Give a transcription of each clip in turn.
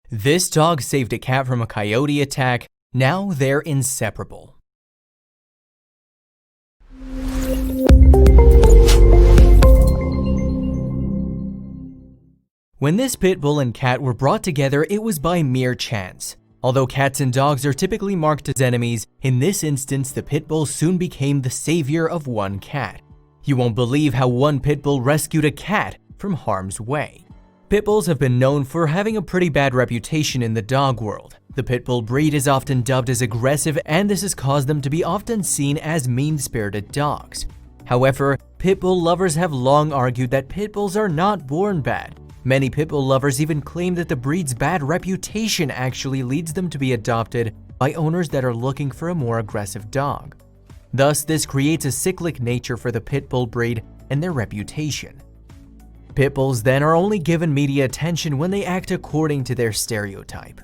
This dog saved a cat from a coyote attack. Now they're inseparable. When this pit bull and cat were brought together, it was by mere chance. Although cats and dogs are typically marked as enemies, in this instance the pit bull soon became the savior of one cat. You won't believe how one pit bull rescued a cat from harm's way. Pit bulls have been known for having a pretty bad reputation in the dog world. The pit bull breed is often dubbed as aggressive, and this has caused them to be often seen as mean-spirited dogs. However, pit bull lovers have long argued that pit bulls are not born bad. Many pit bull lovers even claim that the breed's bad reputation actually leads them to be adopted by owners that are looking for a more aggressive dog. Thus, this creates a cyclic nature for the pit bull breed and their reputation. Pit bulls then are only given media attention when they act according to their stereotype.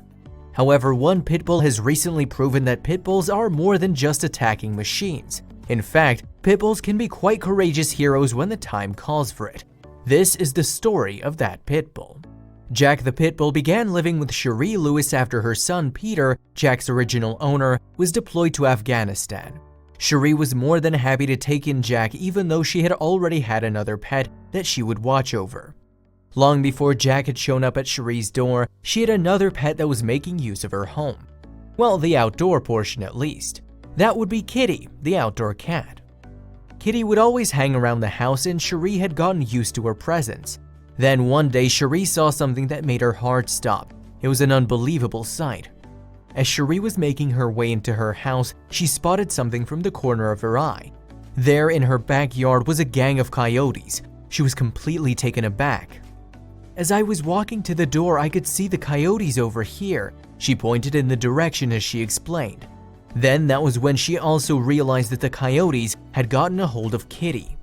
However, one pit bull has recently proven that pit bulls are more than just attacking machines. In fact, pit bulls can be quite courageous heroes when the time calls for it. This is the story of that pit bull. Jack the pit bull began living with Cherie Lewis after her son Peter, Jack's original owner, was deployed to Afghanistan. Cherie was more than happy to take in Jack, even though she had already had another pet that she would watch over. Long before Jack had shown up at Cherie's door, she had another pet that was making use of her home. Well, the outdoor portion at least. That would be Kitty, the outdoor cat. Kitty would always hang around the house, and Cherie had gotten used to her presence. Then one day, Cherie saw something that made her heart stop. It was an unbelievable sight. As Cherie was making her way into her house, she spotted something from the corner of her eye. There in her backyard was a gang of coyotes. She was completely taken aback. "As I was walking to the door, I could see the coyotes over here." She pointed in the direction as she explained. Then that was when she also realized that the coyotes had gotten a hold of Kitty.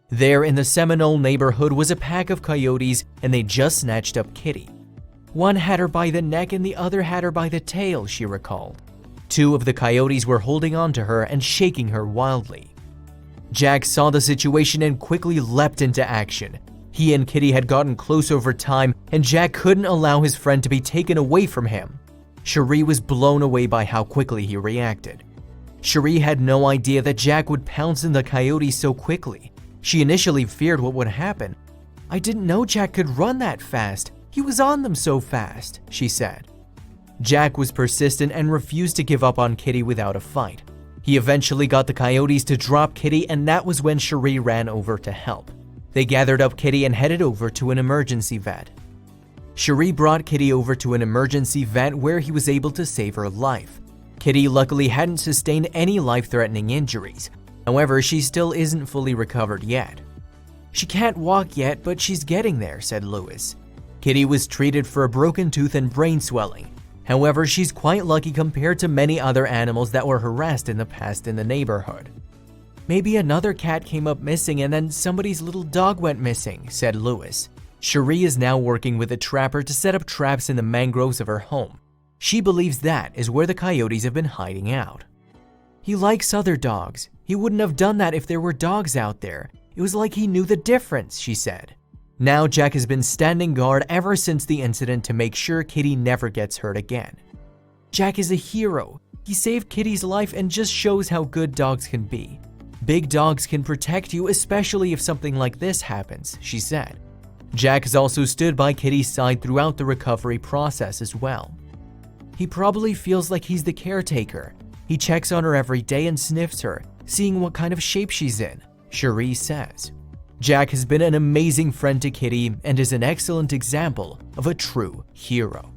There in the Seminole neighborhood was a pack of coyotes, and they just snatched up Kitty. "One had her by the neck and the other had her by the tail," she recalled. Two of the coyotes were holding on to her and shaking her wildly. Jack saw the situation and quickly leapt into action. He and Kitty had gotten close over time, and Jack couldn't allow his friend to be taken away from him. Cherie was blown away by how quickly he reacted. Cherie had no idea that Jack would pounce on the coyote so quickly. She initially feared what would happen. "I didn't know Jack could run that fast. He was on them so fast," she said. Jack was persistent and refused to give up on Kitty without a fight. He eventually got the coyotes to drop Kitty, and that was when Cherie ran over to help. They gathered up Kitty and headed over to an emergency vet. Cherie brought Kitty over to an emergency vet where he was able to save her life. Kitty luckily hadn't sustained any life-threatening injuries. However, she still isn't fully recovered yet. "She can't walk yet, but she's getting there," said Lewis. Kitty was treated for a broken tooth and brain swelling. However, she's quite lucky compared to many other animals that were harassed in the past in the neighborhood. "Maybe another cat came up missing and then somebody's little dog went missing," said Lewis. Cherie is now working with a trapper to set up traps in the mangroves of her home. She believes that is where the coyotes have been hiding out. "He likes other dogs. He wouldn't have done that if there were dogs out there. It was like he knew the difference," she said. Now Jack has been standing guard ever since the incident to make sure Kitty never gets hurt again. "Jack is a hero. He saved Kitty's life and just shows how good dogs can be. Big dogs can protect you, especially if something like this happens," she said. Jack has also stood by Kitty's side throughout the recovery process as well. "He probably feels like he's the caretaker. He checks on her every day and sniffs her, seeing what kind of shape she's in," Cherie says. Jack has been an amazing friend to Kitty and is an excellent example of a true hero.